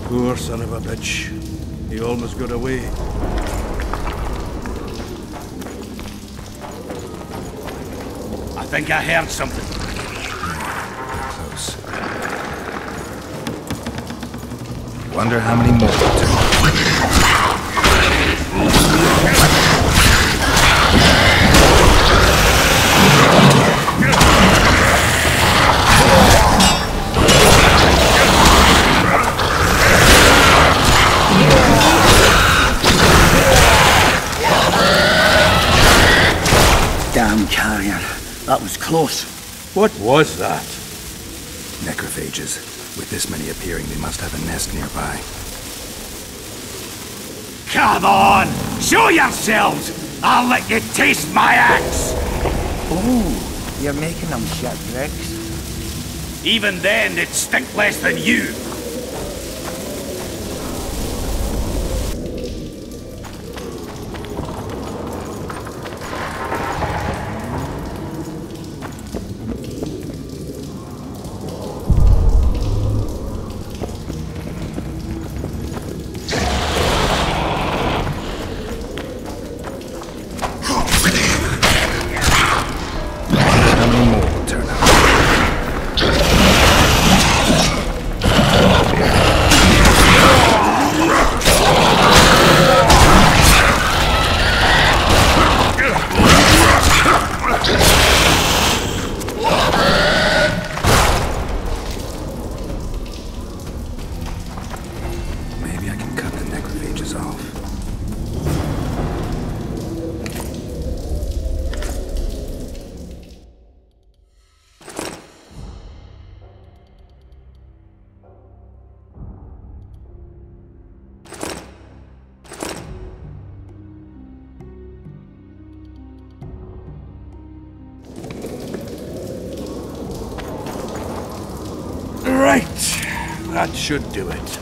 Poor son of a bitch. He almost got away. I think I heard something. Close. Wonder how many more will turn up. Damn carrion. That was close. What was that? Necrophages. With this many appearing, they must have a nest nearby. Come on! Show yourselves! I'll let you taste my axe! Oh, you're making them shipwrecks. Even then, they'd stink less than you. Right. That should do it.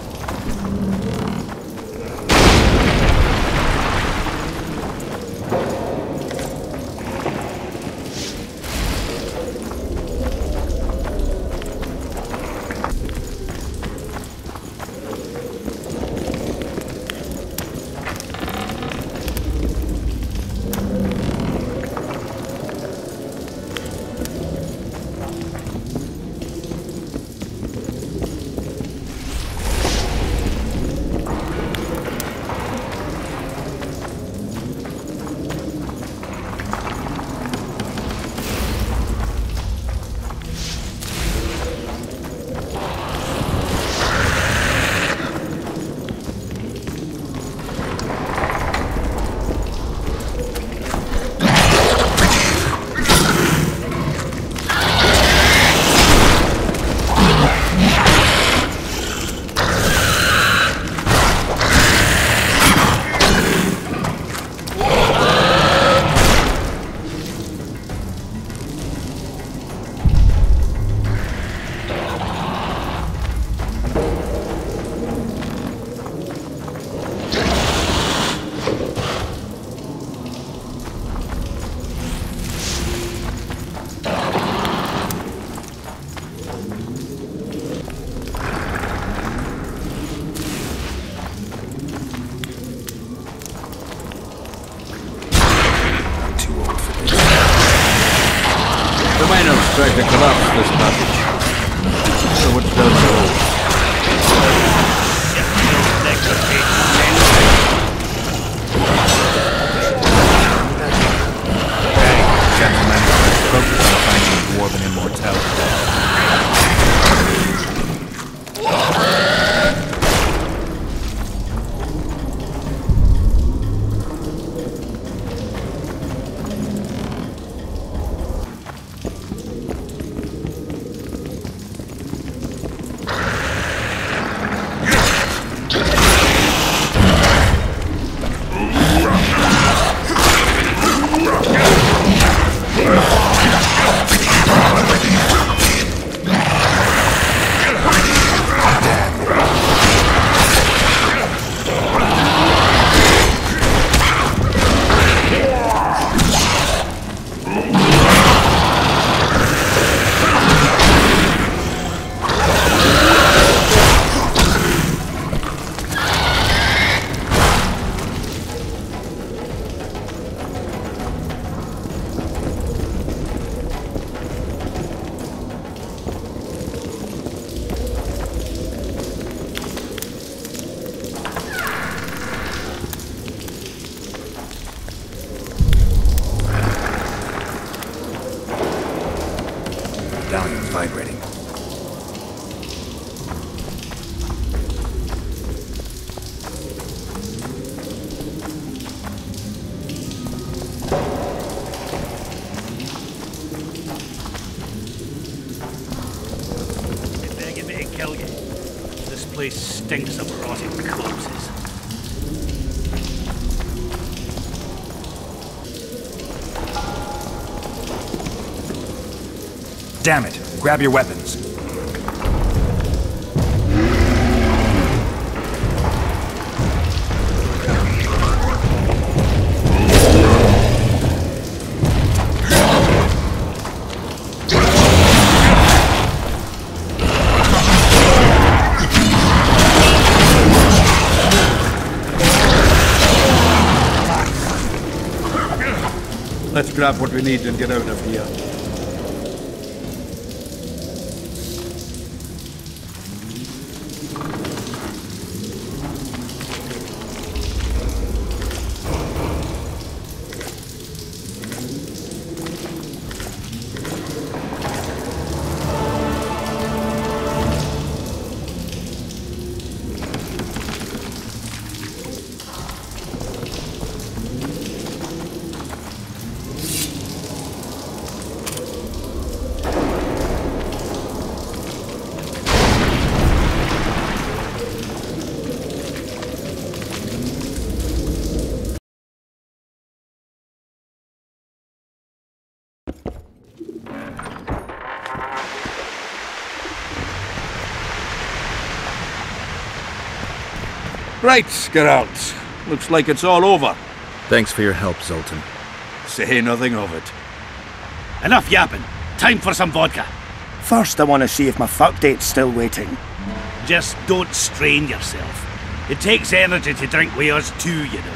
The miners tried to collapse this passage, so it's done so. Hey, gentlemen, focus on finding dwarven immortality. kill you. This place stinks of rotting corpses. Damn it! Grab your weapons. Let's grab what we need and get out of here. Right, Geralt. Looks like it's all over. Thanks for your help, Zoltan. Say nothing of it. Enough yapping. Time for some vodka. First, I want to see if my fuck date's still waiting. Just don't strain yourself. It takes energy to drink with us too, you know.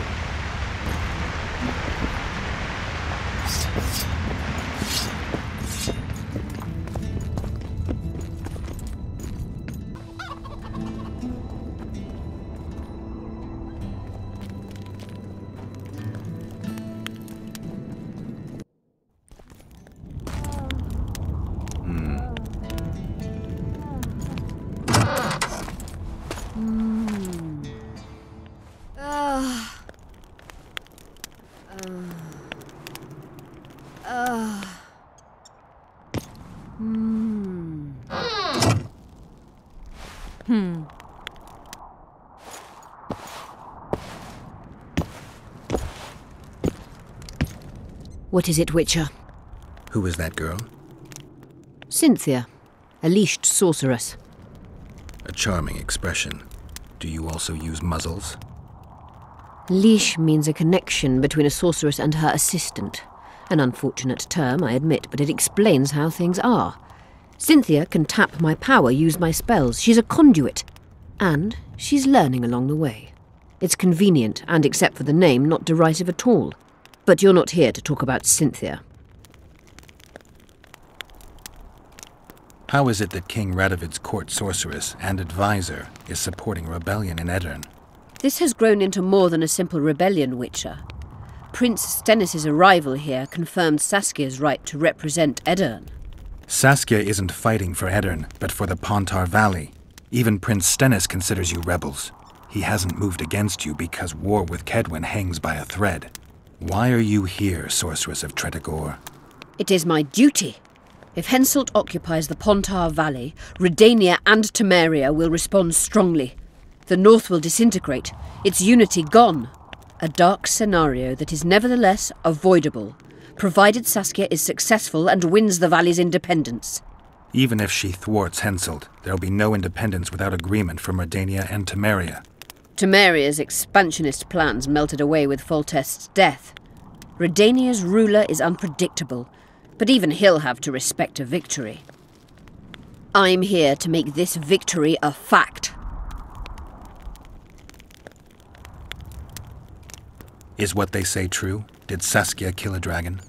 What is it, Witcher? Who is that girl? Cynthia, a leashed sorceress. A charming expression. Do you also use muzzles? Leash means a connection between a sorceress and her assistant. An unfortunate term, I admit, but it explains how things are. Cynthia can tap my power, use my spells. She's a conduit. And she's learning along the way. It's convenient, and except for the name, not derisive at all. But you're not here to talk about Cynthia. How is it that King Radovid's court sorceress and advisor is supporting rebellion in Aedirn? This has grown into more than a simple rebellion, Witcher. Prince Stennis' arrival here confirmed Saskia's right to represent Aedirn. Saskia isn't fighting for Aedirn, but for the Pontar Valley. Even Prince Stennis considers you rebels. He hasn't moved against you because war with Kaedwen hangs by a thread. Why are you here, Sorceress of Tretogor? It is my duty. If Henselt occupies the Pontar Valley, Redania and Temeria will respond strongly. The North will disintegrate, its unity gone. A dark scenario that is nevertheless avoidable, provided Saskia is successful and wins the Valley's independence. Even if she thwarts Henselt, there'll be no independence without agreement from Redania and Temeria. Temeria's expansionist plans melted away with Foltest's death. Redania's ruler is unpredictable, but even he'll have to respect a victory. I'm here to make this victory a fact. Is what they say true? Did Saskia kill a dragon?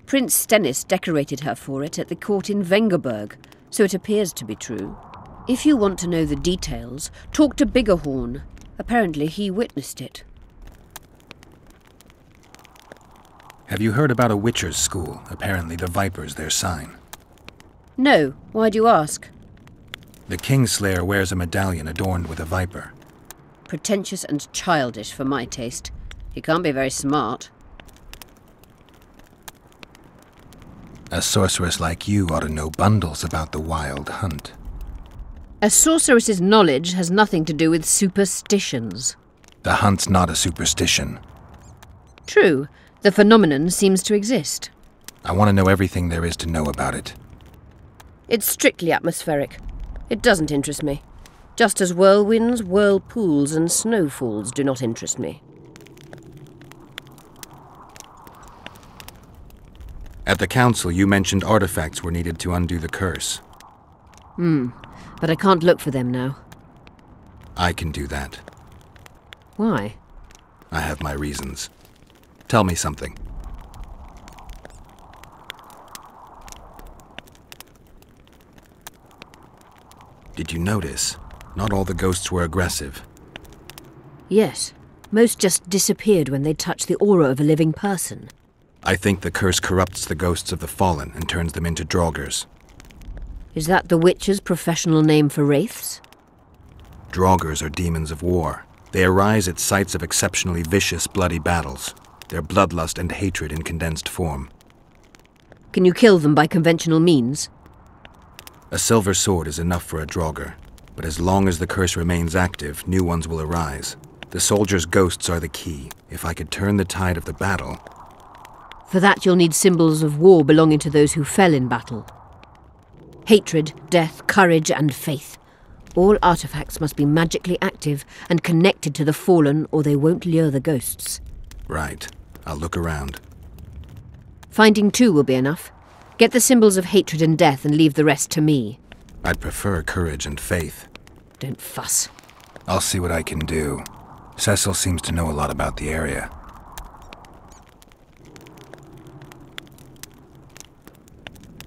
Prince Stennis decorated her for it at the court in Vengerberg, so it appears to be true. If you want to know the details, talk to Biggerhorn. Apparently he witnessed it. Have you heard about a Witcher's school? Apparently the Viper's their sign. No, why do you ask? The Kingslayer wears a medallion adorned with a viper. Pretentious and childish for my taste. He can't be very smart. A sorceress like you ought to know bundles about the Wild Hunt. A sorceress's knowledge has nothing to do with superstitions. The hunt's not a superstition. True, the phenomenon seems to exist. I want to know everything there is to know about it. It's strictly atmospheric. It doesn't interest me. Just as whirlwinds, whirlpools, and snowfalls do not interest me. At the council, you mentioned artifacts were needed to undo the curse. But I can't look for them now. I can do that. Why? I have my reasons. Tell me something. Did you notice? Not all the ghosts were aggressive. Yes. Most just disappeared when they touched the aura of a living person. I think the curse corrupts the ghosts of the fallen and turns them into draugrs. Is that the Witcher's professional name for wraiths? Draugrs are demons of war. They arise at sites of exceptionally vicious, bloody battles. Their bloodlust and hatred in condensed form. Can you kill them by conventional means? A silver sword is enough for a draugr, but as long as the curse remains active, new ones will arise. The soldiers' ghosts are the key. If I could turn the tide of the battle... For that you'll need symbols of war belonging to those who fell in battle. Hatred, death, courage, and faith. All artifacts must be magically active and connected to the fallen, or they won't lure the ghosts. Right. I'll look around. Finding 2 will be enough. Get the symbols of hatred and death and leave the rest to me. I'd prefer courage and faith. Don't fuss. I'll see what I can do. Cecil seems to know a lot about the area.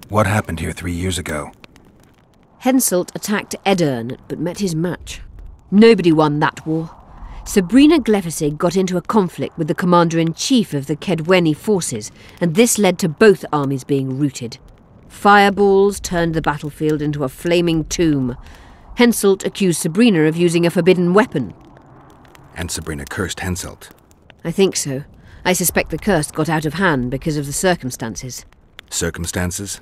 What happened here 3 years ago? Henselt attacked Aedirn, but met his match. Nobody won that war. Sabrina Glefisig got into a conflict with the commander-in-chief of the Kaedweni forces, and this led to both armies being routed. Fireballs turned the battlefield into a flaming tomb. Henselt accused Sabrina of using a forbidden weapon. And Sabrina cursed Henselt. I think so. I suspect the curse got out of hand because of the circumstances. Circumstances?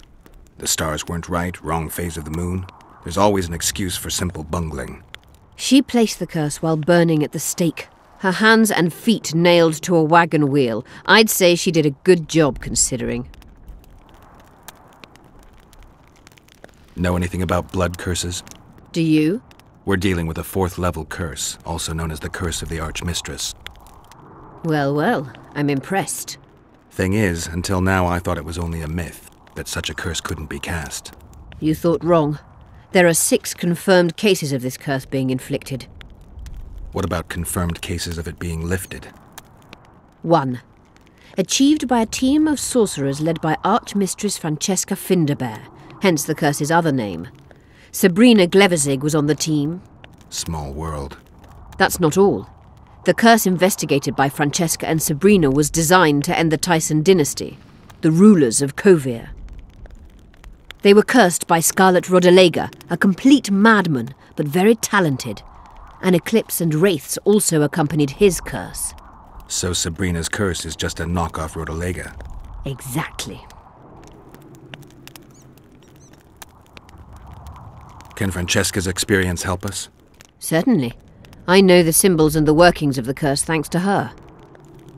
The stars weren't right, wrong phase of the moon. There's always an excuse for simple bungling. She placed the curse while burning at the stake. Her hands and feet nailed to a wagon wheel. I'd say she did a good job, considering. Know anything about blood curses? Do you? We're dealing with a 4th level curse, also known as the Curse of the Archmistress. Well, well, I'm impressed. Thing is, until now I thought it was only a myth, that such a curse couldn't be cast. You thought wrong. There are 6 confirmed cases of this curse being inflicted. What about confirmed cases of it being lifted? 1. Achieved by a team of sorcerers led by Archmistress Francesca Findabair, hence the curse's other name. Sabrina Glefisig was on the team. Small world. That's not all. The curse investigated by Francesca and Sabrina was designed to end the Tyson dynasty, the rulers of Kovir. They were cursed by Scarlet Rodalega, a complete madman, but very talented. An eclipse and wraiths also accompanied his curse. So Sabrina's curse is just a knockoff Rodalega. Exactly. Can Francesca's experience help us? Certainly. I know the symbols and the workings of the curse thanks to her.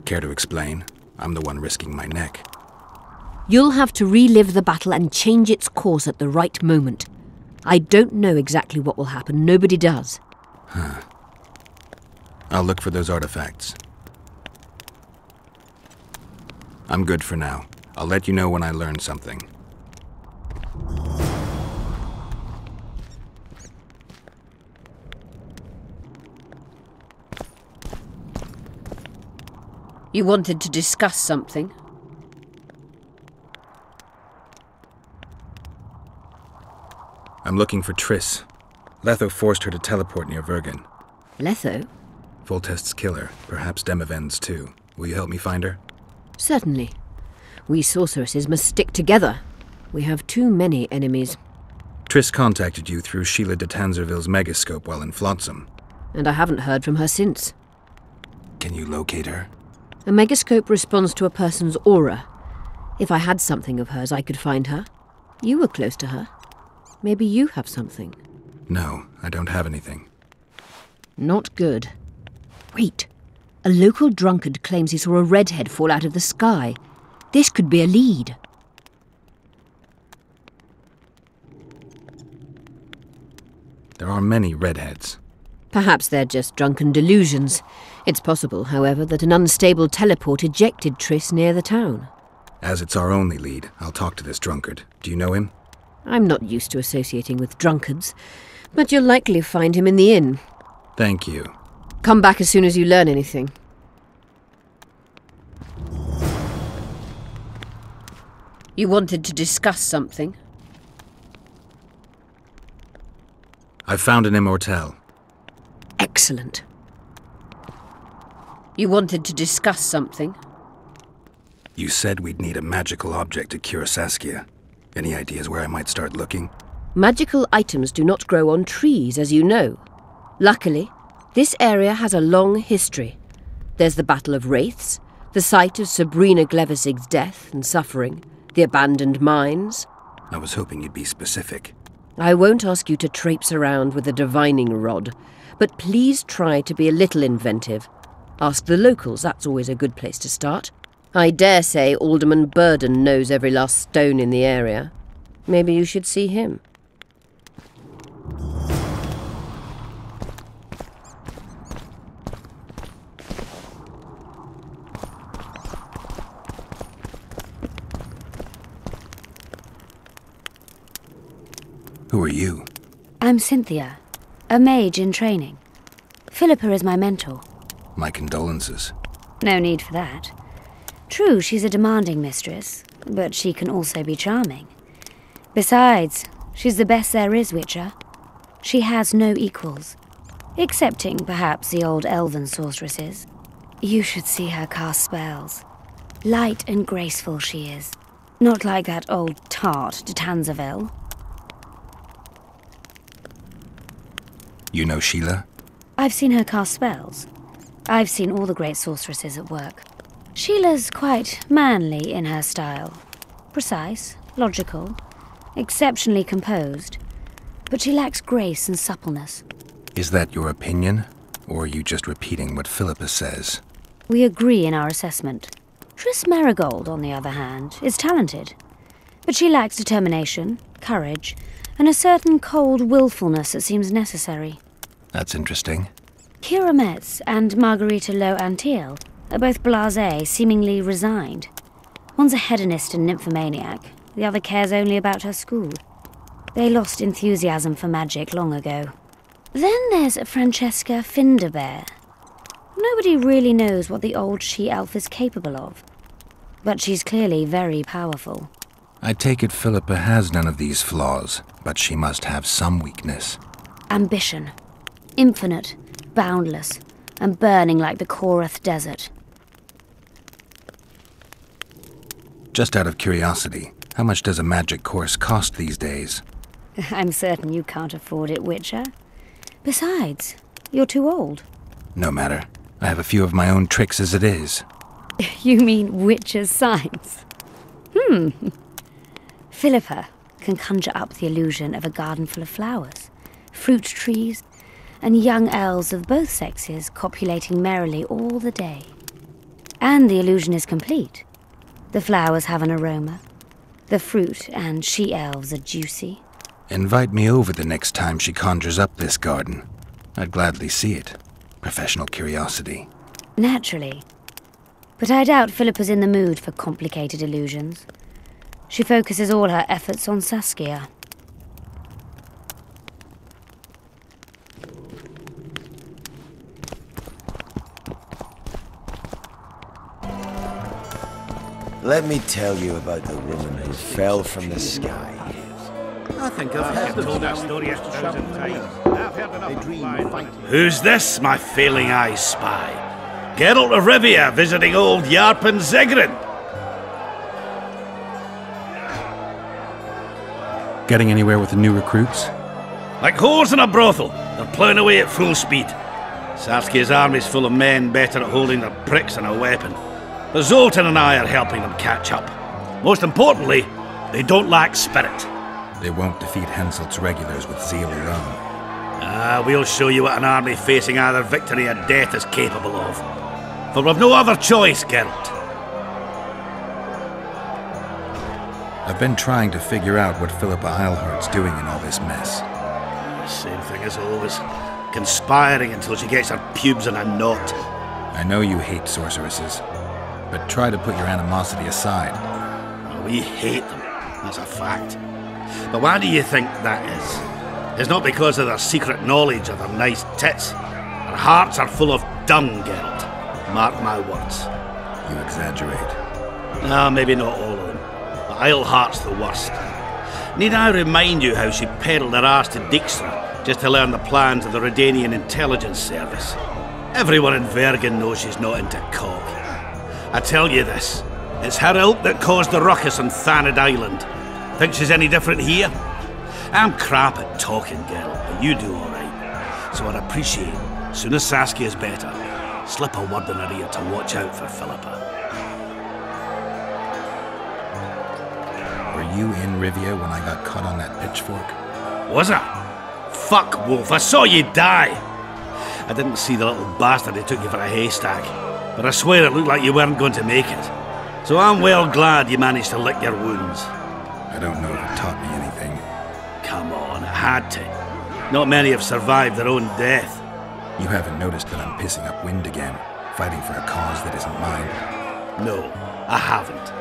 Care to explain? I'm the one risking my neck. You'll have to relive the battle and change its course at the right moment. I don't know exactly what will happen. Nobody does. I'll look for those artifacts. I'm good for now. I'll let you know when I learn something. You wanted to discuss something? I'm looking for Triss. Letho forced her to teleport near Vergen. Letho? Foltest's killer, perhaps Demavend's too. Will you help me find her? Certainly. We sorceresses must stick together. We have too many enemies. Triss contacted you through Sheila de Tanzerville's megascope while in Flotsam. And I haven't heard from her since. Can you locate her? A megascope responds to a person's aura. If I had something of hers, I could find her. You were close to her. Maybe you have something. No, I don't have anything. Not good. Wait. A local drunkard claims he saw a redhead fall out of the sky. This could be a lead. There are many redheads. Perhaps they're just drunken delusions. It's possible, however, that an unstable teleport ejected Triss near the town. As it's our only lead, I'll talk to this drunkard. Do you know him? I'm not used to associating with drunkards, but you'll likely find him in the inn. Thank you. Come back as soon as you learn anything. You wanted to discuss something? I've found an immortelle. Excellent. You wanted to discuss something? You said we'd need a magical object to cure Saskia. Any ideas where I might start looking? Magical items do not grow on trees, as you know. Luckily, this area has a long history. There's the Battle of Wraiths, the site of Sabrina Glevisig's death and suffering, the abandoned mines. I was hoping you'd be specific. I won't ask you to traipse around with a divining rod, but please try to be a little inventive. Ask the locals, that's always a good place to start. I dare say Alderman Burden knows every last stone in the area. Maybe you should see him. Who are you? I'm Cynthia, a mage in training. Philippa is my mentor. My condolences. No need for that. True, she's a demanding mistress, but she can also be charming. Besides, she's the best there is, Witcher. She has no equals, excepting perhaps the old elven sorceresses. You should see her cast spells. Light and graceful she is. Not like that old tart de Tanzaville. You know Sheila? I've seen her cast spells. I've seen all the great sorceresses at work. Sheila's quite manly in her style. Precise, logical, exceptionally composed. But she lacks grace and suppleness. Is that your opinion? Or are you just repeating what Philippa says? We agree in our assessment. Triss Merigold, on the other hand, is talented. But she lacks determination, courage, and a certain cold willfulness that seems necessary. That's interesting. Kira Metz and Margarita Lo Antiel are both blasé, seemingly resigned. One's a hedonist and nymphomaniac, the other cares only about her school. They lost enthusiasm for magic long ago. Then there's Francesca Finderbear. Nobody really knows what the old she-elf is capable of, but she's clearly very powerful. I take it Philippa has none of these flaws, but she must have some weakness. Ambition. Infinite, boundless, and burning like the Korath Desert. Just out of curiosity, how much does a magic course cost these days? I'm certain you can't afford it, Witcher. Besides, you're too old. No matter. I have a few of my own tricks as it is. You mean Witcher's signs? Philippa can conjure up the illusion of a garden full of flowers, fruit trees, and young elves of both sexes copulating merrily all the day. And the illusion is complete. The flowers have an aroma. The fruit and she-elves are juicy. Invite me over the next time she conjures up this garden. I'd gladly see it. Professional curiosity. Naturally. But I doubt Philippa's in the mood for complicated illusions. She focuses all her efforts on Saskia. Let me tell you about the woman who fell from the sky. I think I've told that story 1,000 times. I've heard enough. Who's this, my failing eyes spy? Geralt of Rivia visiting old Yarpen Zigrin. Getting anywhere with the new recruits? Like whores in a brothel, they're ploughing away at full speed. Saskia's army's full of men better at holding their pricks than a weapon. But Zoltan and I are helping them catch up. Most importantly, they don't lack spirit. They won't defeat Henselt's regulars with zeal alone. We'll show you what an army facing either victory or death is capable of. For we've no other choice, Geralt. I've been trying to figure out what Philippa Eilhart's doing in all this mess. Same thing as always. Conspiring until she gets her pubes in a knot. I know you hate sorceresses, but try to put your animosity aside. We hate them, that's a fact. But why do you think that is? It's not because of their secret knowledge or their nice tits. Their hearts are full of dung, Geralt. Mark my words. You exaggerate. No, maybe not all of them. But Eilhart's the worst. Need I remind you how she peddled her arse to Dijkstra just to learn the plans of the Redanian intelligence service? Everyone in Vergen knows she's not into cock. I tell you this, it's her ilk that caused the ruckus on Thanad Island. Think she's any different here? I'm crap at talking, Geralt, but you do all right. So I'd appreciate, as soon as Saskia's better, slip a word in her ear to watch out for Philippa. Were you in Rivia when I got caught on that pitchfork? Was I? Fuck, Wolf, I saw you die! I didn't see the little bastard who took you for a haystack, but I swear it looked like you weren't going to make it. So I'm well glad you managed to lick your wounds. I don't know if it taught me anything. Come on, it had to. Not many have survived their own death. You haven't noticed that I'm pissing up wind again, fighting for a cause that isn't mine? No, I haven't.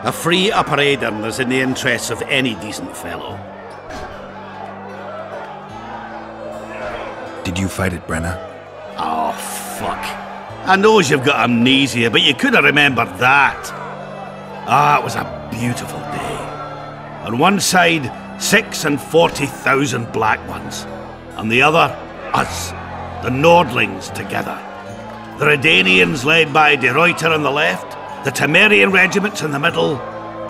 A free Upper Aedirn is in the interests of any decent fellow. Did you fight at Brenna? Oh, fuck. I knows you've got amnesia, but you could have remembered that. It was a beautiful day. On one side, 6 and 40,000 black ones. On the other, us, the Nordlings, together. The Redanians led by De Ruyter on the left, the Temerian regiments in the middle,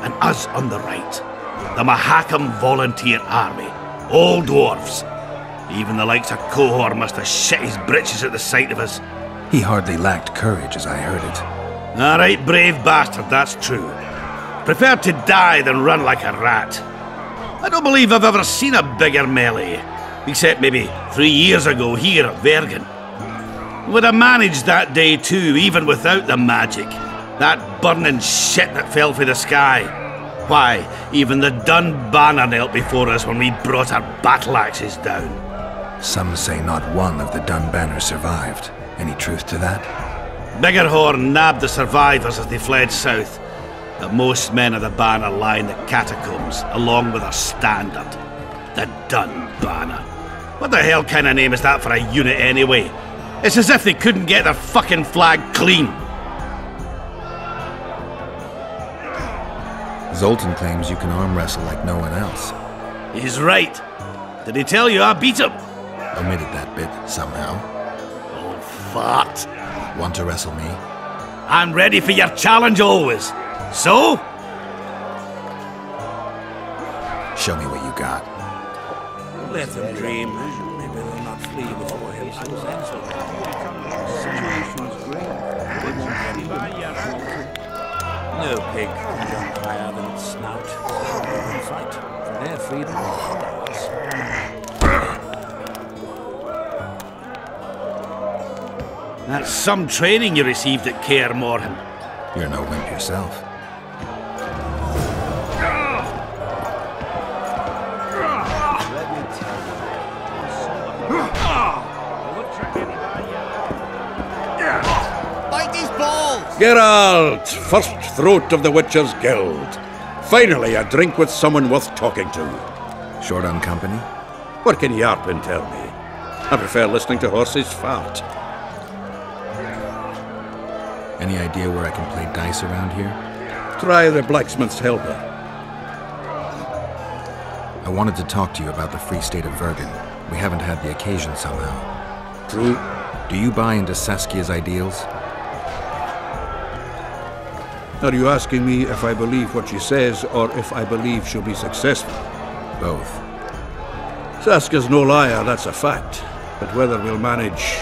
and us on the right. The Mahakam Volunteer Army, all dwarves. Even the likes of Qohor must have shit his britches at the sight of us. He hardly lacked courage, as I heard it. All right, brave bastard, that's true. Prefer to die than run like a rat. I don't believe I've ever seen a bigger melee, except maybe 3 years ago here at Vergen. Would have managed that day too, even without the magic. That burning shit that fell from the sky. Why, even the Dun Banner knelt before us when we brought our battle axes down. Some say not one of the Dun Banner survived. Any truth to that? Biggerhorn nabbed the survivors as they fled south. But most men of the Banner lie in the catacombs, along with their standard. The Dun Banner. What the hell kind of name is that for a unit anyway? It's as if they couldn't get their fucking flag clean. Zoltan claims you can arm wrestle like no one else. He's right. Did he tell you I beat him? Omitted that bit, somehow. Oh, fart. Want to wrestle me? I'm ready for your challenge always. So? Show me what you got. Let them dream. Maybe they'll not flee before him. No pig can jump higher than its snout. And fight for their freedom. That's some training you received at Kaer Morhen. You're no wimp yourself. Geralt, first throat of the Witcher's Guild. Finally, a drink with someone worth talking to. Short on company? What can Yarpen tell me? I prefer listening to horses fart. Any idea where I can play dice around here? Try the blacksmith's helper. I wanted to talk to you about the Free State of Vergen. We haven't had the occasion somehow. True. Do you buy into Saskia's ideals? Are you asking me if I believe what she says, or if I believe she'll be successful? Both. Saskia's no liar, that's a fact. But whether we'll manage,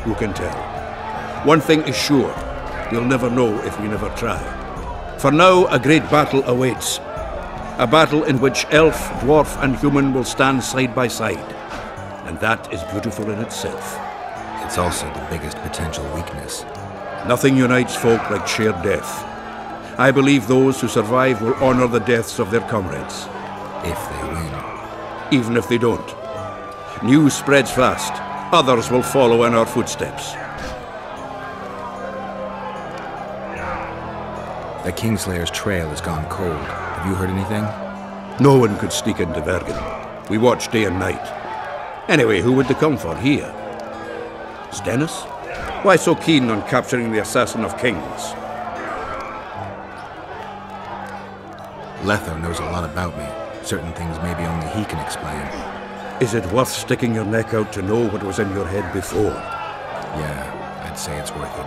who can tell? One thing is sure, we'll never know if we never try. For now, a great battle awaits. A battle in which elf, dwarf, and human will stand side by side. and that is beautiful in itself. It's also the biggest potential weakness. Nothing unites folk like shared death. I believe those who survive will honor the deaths of their comrades. If they win. Even if they don't. News spreads fast. Others will follow in our footsteps. The Kingslayer's trail has gone cold. Have you heard anything? No one could sneak into Bergen. We watch day and night. Anyway, who would they come for here? Stennis? Why so keen on capturing the assassin of kings? Letho knows a lot about me. Certain things maybe only he can explain. Is it worth sticking your neck out to know what was in your head before? Yeah, I'd say it's worth it.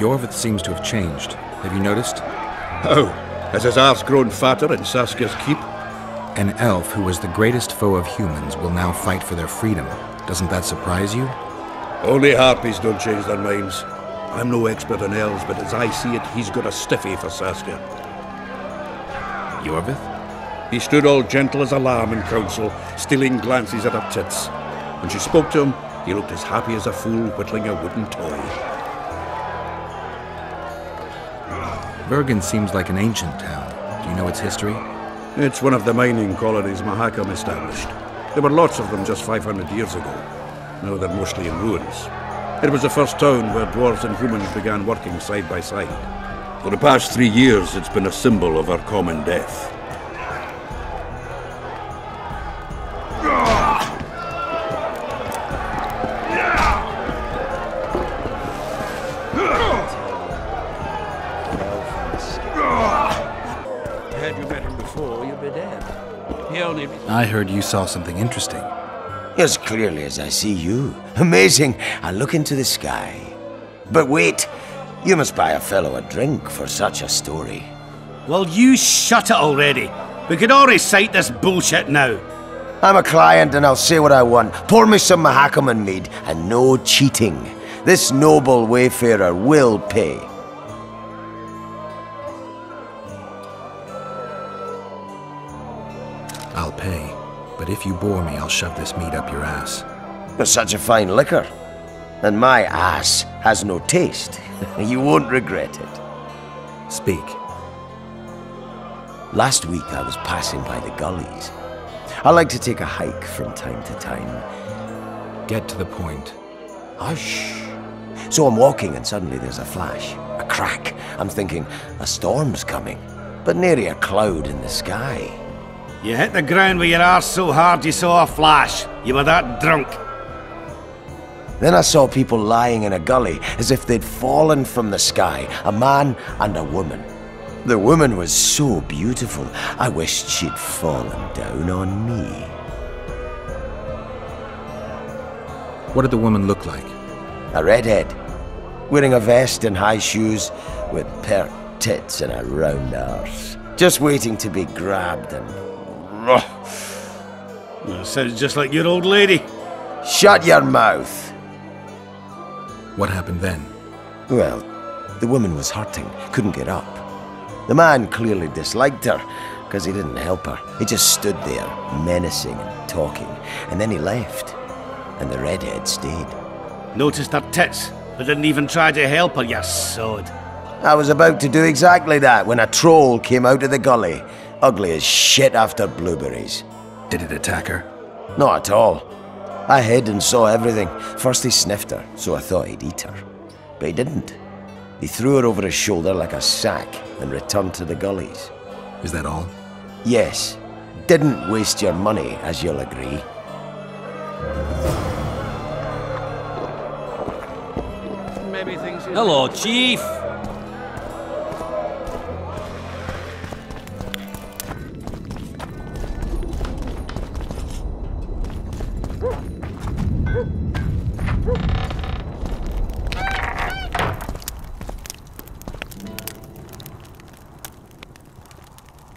Yorvith seems to have changed. Have you noticed? Oh, has his arse grown fatter in Saskia's keep? An elf who was the greatest foe of humans will now fight for their freedom. Doesn't that surprise you? Only harpies don't change their minds. I'm no expert on elves, but as I see it, he's got a stiffy for Saskia. Yorvith? He stood all gentle as a lamb in council, stealing glances at her tits. When she spoke to him, he looked as happy as a fool whittling a wooden toy. Bergen seems like an ancient town. Do you know its history? It's one of the mining colonies Mahakam established. There were lots of them just 500 years ago. Now they're mostly in ruins. It was the first town where dwarves and humans began working side by side. For the past 3 years, it's been a symbol of our common death. Had you met him before, you'd be dead. He only... I heard you saw something interesting. As clearly as I see you. Amazing. I look into the sky. But wait, you must buy a fellow a drink for such a story. Will you shut it already? We could all recite this bullshit now. I'm a client and I'll say what I want. Pour me some Mahakaman mead and no cheating. This noble wayfarer will pay. I'll pay. But if you bore me, I'll shove this meat up your ass. You're such a fine liquor. And my ass has no taste. You won't regret it. Speak. Last week I was passing by the gullies. I like to take a hike from time to time. Get to the point. Hush. So I'm walking and suddenly there's a flash. A crack. I'm thinking, a storm's coming. But nary a cloud in the sky. You hit the ground with your arse so hard you saw a flash. You were that drunk. Then I saw people lying in a gully as if they'd fallen from the sky, a man and a woman. The woman was so beautiful, I wished she'd fallen down on me. What did the woman look like? A redhead, wearing a vest and high shoes, with pert tits and a round arse. Just waiting to be grabbed and... That sounds just like your old lady. Shut your mouth! What happened then? Well, the woman was hurting, couldn't get up. The man clearly disliked her, because he didn't help her. He just stood there, menacing and talking, and then he left. And the redhead stayed. Noticed her tits, but didn't even try to help her, you sod. I was about to do exactly that when a troll came out of the gully, ugly as shit after blueberries. Did it attack her? Not at all. I hid and saw everything. First he sniffed her, so I thought he'd eat her. But he didn't. He threw her over his shoulder like a sack and returned to the gullies. Is that all? Yes. Didn't waste your money, as you'll agree. Maybe things... Hello, Chief.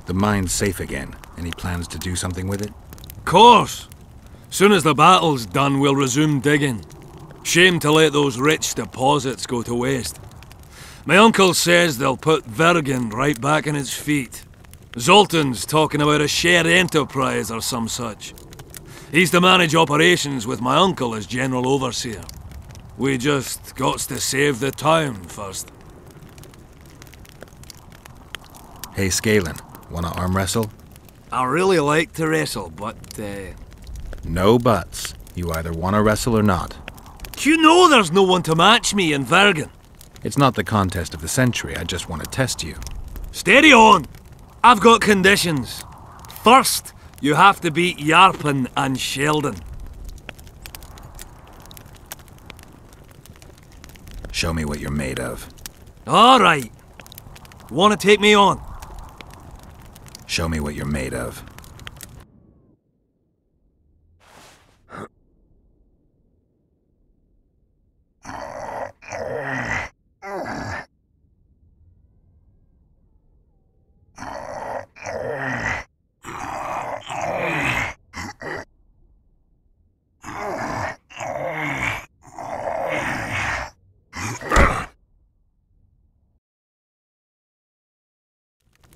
The mine's safe again. Any plans to do something with it? Course. Soon as the battle's done, we'll resume digging. Shame to let those rich deposits go to waste. My uncle says they'll put Vergen right back on its feet. Zoltan's talking about a shared enterprise or some such. He's to manage operations with my uncle as general overseer. We just gots to save the town first. Hey, Scalen, wanna arm wrestle? I really like to wrestle, but, No buts. You either wanna wrestle or not. You know there's no one to match me in Vergen. It's not the contest of the century, I just want to test you. Steady on! I've got conditions. First, you have to beat Yarpen and Sheldon. Show me what you're made of. All right. Want to take me on? Show me what you're made of.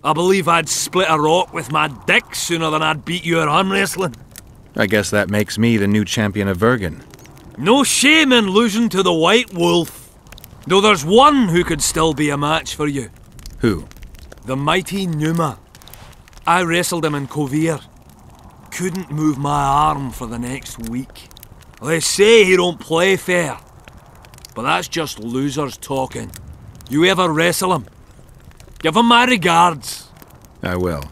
I believe I'd split a rock with my dick sooner than I'd beat you at arm wrestling. I guess that makes me the new champion of Vergen. No shame in losing to the White Wolf. Though there's one who could still be a match for you. Who? The mighty Numa. I wrestled him in Kovir. Couldn't move my arm for the next week. They say he don't play fair. But that's just losers talking. You ever wrestle him? Give him my regards. I will.